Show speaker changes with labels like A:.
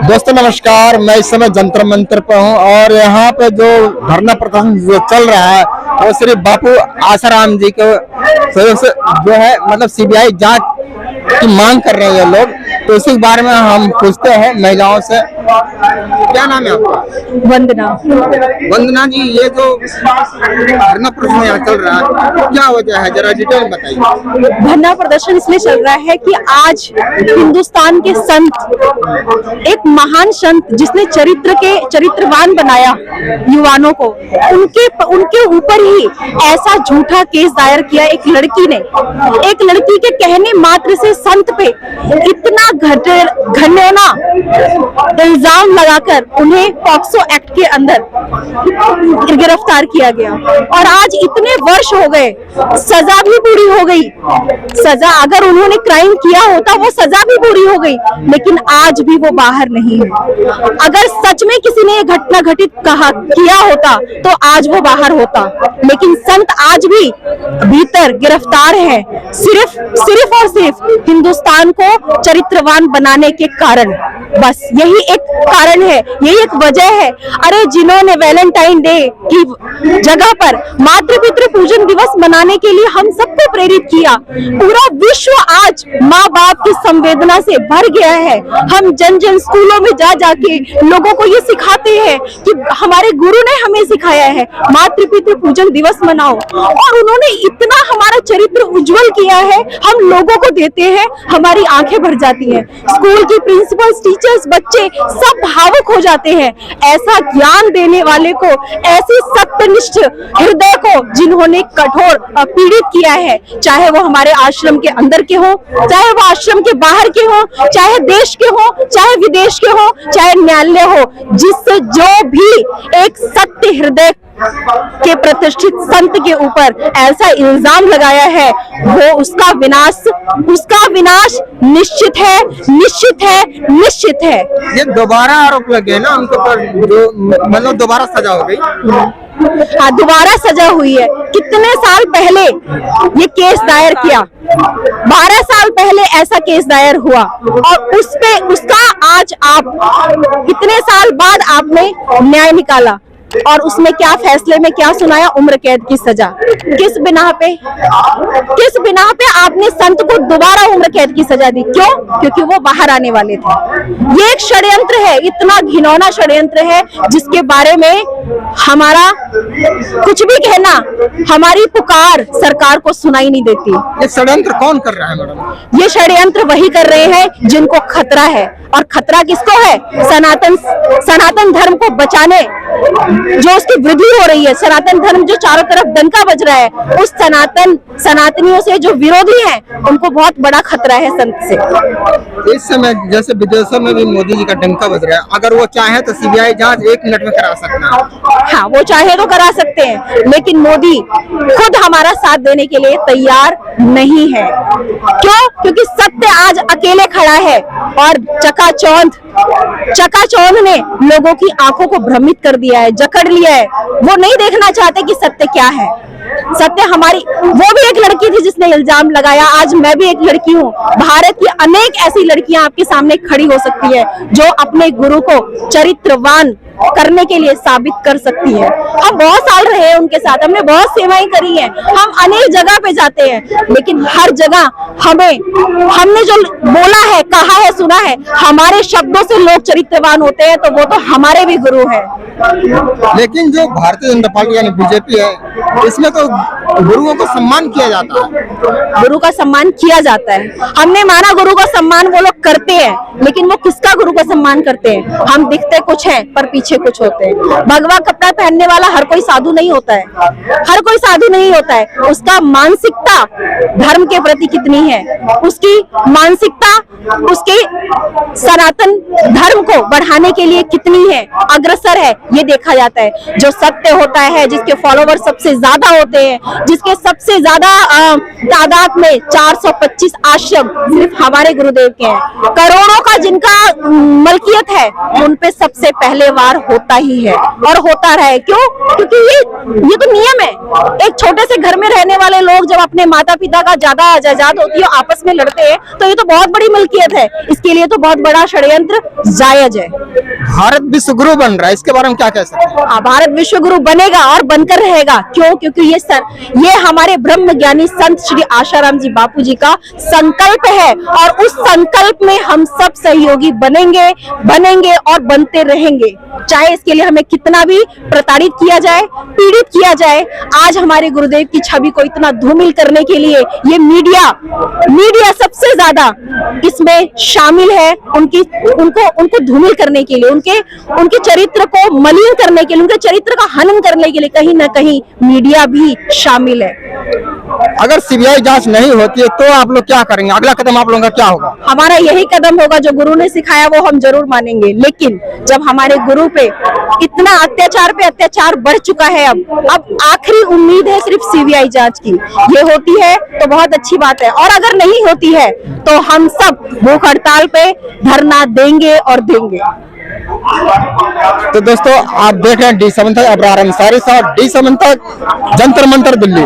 A: दोस्तों नमस्कार, मैं इस समय जंतर मंतर पर हूँ और यहाँ पे जो धरना प्रदर्शन जो चल रहा है वो सिर्फ बापू आसाराम जी के जो है मतलब सीबीआई जांच की मांग कर रहे हैं ये लोग। तो इसी बारे में हम पूछते हैं महिलाओं से। क्या नाम है आपका?
B: वंदना।
A: वंदना जी, ये जो धरना प्रदर्शन यहाँ चल रहा है क्या वजह है, जरा डिटेल बताइए।
B: धरना प्रदर्शन इसलिए चल रहा है कि आज हिंदुस्तान के संत, एक महान संत जिसने चरित्रवान बनाया युवानों को, उनके ऊपर ही ऐसा झूठा केस दायर किया एक लड़की ने। एक लड़की के कहने मात्र से संत पे इतना घिनौना इल्जाम लगाकर उन्हें पॉक्सो एक्ट के अंदर गिरफ्तार किया गया और आज इतने वर्ष हो गए, सजा भी पूरी हो गई। सजा, अगर उन्होंने क्राइम किया होता वो सजा भी पूरी हो गई, लेकिन आज भी वो बाहर नहीं है। अगर सच में किसी ने ये घटना घटित किया होता तो आज वो बाहर होता, लेकिन संत आज भी भीतर गिरफ्तार है, सिर्फ और सिर्फ हिंदुस्तान को चरित्रवान बनाने के कारण। बस यही एक कारण है, यही एक वजह है। अरे जिन्होंने वैलेंटाइन डे की जगह पर मातृ पितृ पूजन दिवस मनाने के लिए हम सबको प्रेरित किया, पूरा विश्व आज माँ बाप की संवेदना से भर गया है। हम जन जन स्कूलों में जा जाके लोगों को ये सिखाते हैं कि हमारे गुरु ने हमें सिखाया है मातृ पितृ पूजन दिवस मनाओ, और उन्होंने इतना हमारा चरित्र उज्जवल किया है, हम लोगों को देते हैं, हमारी आंखें भर जाती हैं। स्कूल की प्रिंसिपल्स, टीचर्स, बच्चे सब भावुक हो जाते हैं। ऐसा ज्ञान देने वाले को, ऐसी सत्यनिष्ठ हृदय को जिन्होंने कठोर पीड़ित किया है, चाहे वो हमारे आश्रम के अंदर के हो, चाहे वो आश्रम के बाहर के हो, चाहे देश के हो, चाहे विदेश के हो, चाहे न्यायालय हो, जिससे जो भी एक सत्य हृदय के प्रतिष्ठित संत के ऊपर ऐसा इल्जाम लगाया है, वो उसका विनाश निश्चित है, निश्चित है, निश्चित है।
A: ये दोबारा आरोप लगे ना उनके ऊपर, जो मतलब दोबारा सजा हो गई।
B: हाँ, दोबारा सजा हुई है। कितने साल पहले ये केस दायर किया? 12 साल पहले ऐसा केस दायर हुआ और उसका आज आप इतने साल बाद आपने न्याय निकाला और उसमें क्या फैसले में क्या सुनाया? उम्र कैद की सजा। किस बिना पे आपने संत को दोबारा उम्र कैद की सजा दी? क्यों? क्योंकि वो बाहर आने वाले थे। ये एक षड्यंत्र है, इतना घिनौना षड्यंत्र है जिसके बारे में हमारा कुछ भी कहना, हमारी पुकार सरकार को सुनाई नहीं देती।
A: ये षड्यंत्र कौन कर रहा है मैडम?
B: ये षड्यंत्र वही कर रहे हैं जिनको खतरा है, और खतरा किसको है? सनातन धर्म को बचाने, जो उसकी वृद्धि हो रही है, सनातन धर्म जो चारों तरफ डंका बज रहा है, उस सनातनियों से जो विरोधी हैं, उनको बहुत बड़ा खतरा है संत से।
A: इस समय जैसे विदेशों में भी मोदी जी का डंका बज रहा है, अगर वो चाहे तो सीबीआई जांच 1 मिनट में करा सकते हैं।
B: हाँ, वो चाहे तो करा सकते हैं, लेकिन मोदी खुद हमारा साथ देने के लिए तैयार नहीं है। क्यों? क्योंकि सत्य आज अकेले खड़ा है और चकाचौंध ने लोगों की आंखों को भ्रमित कर दिया है, जकड़ लिया है। वो नहीं देखना चाहते कि सत्य क्या है। सत्य हमारी, वो भी एक लड़की थी जिसने इल्जाम लगाया, आज मैं भी एक लड़की हूँ। भारत की अनेक ऐसी लड़कियां आपके सामने खड़ी हो सकती है जो अपने गुरु को चरित्रवान करने के लिए साबित कर सकती है। हम बहुत साल रहे हैं उनके साथ, हमने बहुत सेवाएं करी हैं, हम अनेक जगह पे जाते हैं, लेकिन हर जगह हमने जो बोला है, कहा है, सुना है, हमारे शब्दों से लोग चरित्रवान होते हैं, तो वो तो हमारे भी गुरु हैं।
A: लेकिन जो भारतीय जनता पार्टी यानी बीजेपी है, इसमें तो गुरुओं को सम्मान किया जाता है।
B: गुरु का सम्मान किया जाता है, हमने माना गुरु का सम्मान वो लोग करते हैं, लेकिन वो किसका गुरु का सम्मान करते हैं? हम दिखते कुछ हैं पर पीछे कुछ होते हैं। भगवा कपड़ा पहनने वाला हर कोई साधु नहीं होता है, हर कोई साधु नहीं होता है। उसका मानसिकता धर्म के प्रति कितनी है, उसकी मानसिकता उसके सनातन धर्म को बढ़ाने के लिए कितनी है, अग्रसर है, ये देखा जाता है। जो सत्य होता है, जिसके फॉलोवर सबसे ज्यादा होते हैं, जिसके सबसे ज्यादा तादाद में 425 आश्रम सिर्फ हमारे गुरुदेव के हैं, करोड़ों का जिनका मलकियत है, उन पे सबसे पहले वार होता ही है और होता रहे। क्यों? क्योंकि ये तो नियम है। एक छोटे से घर में रहने वाले लोग जब अपने माता पिता का ज्यादा जायदाद होती है आपस में लड़ते हैं, तो ये तो बहुत बड़ी मलकियत है, इसके लिए तो बहुत बड़ा षड्यंत्र जायज है।
A: भारत विश्व गुरु बन रहा है, इसके बारे में क्या कह सकते हैं?
B: हाँ, भारत विश्व गुरु बनेगा और बनकर रहेगा। क्यों? क्योंकि ये हमारे ब्रह्म ज्ञानी संत श्री आशाराम जी बापू जी का संकल्प है, और उस संकल्प में हम सब सहयोगी बनेंगे और बनते रहेंगे, चाहे इसके लिए हमें कितना भी प्रताड़ित किया जाए, पीड़ित किया जाए। आज हमारे गुरुदेव की छवि को इतना धूमिल करने के लिए ये मीडिया सबसे ज्यादा इसमें शामिल है, उनको धूमिल करने के लिए, उनके चरित्र को मलिन करने के लिए, उनके चरित्र का हनन करने के लिए कहीं ना कहीं मीडिया भी शामिल है।
A: अगर सीबीआई जांच नहीं होती है तो आप लोग क्या करेंगे? अगला कदम आप लोगों का क्या होगा?
B: हमारा यही कदम होगा, जो गुरु ने सिखाया वो हम जरूर मानेंगे। लेकिन जब हमारे गुरु पे इतना अत्याचार पे अत्याचार बढ़ चुका है, अब आखिरी उम्मीद है सिर्फ सीबीआई जांच की। ये होती है तो बहुत अच्छी बात है, और अगर नहीं होती है तो हम सब भूख हड़ताल पे धरना देंगे और देंगे।
A: तो दोस्तों, आप देख रहे हैं डी7 तक अबरार अंसारी साहब, डी7 तक जंतर मंतर दिल्ली।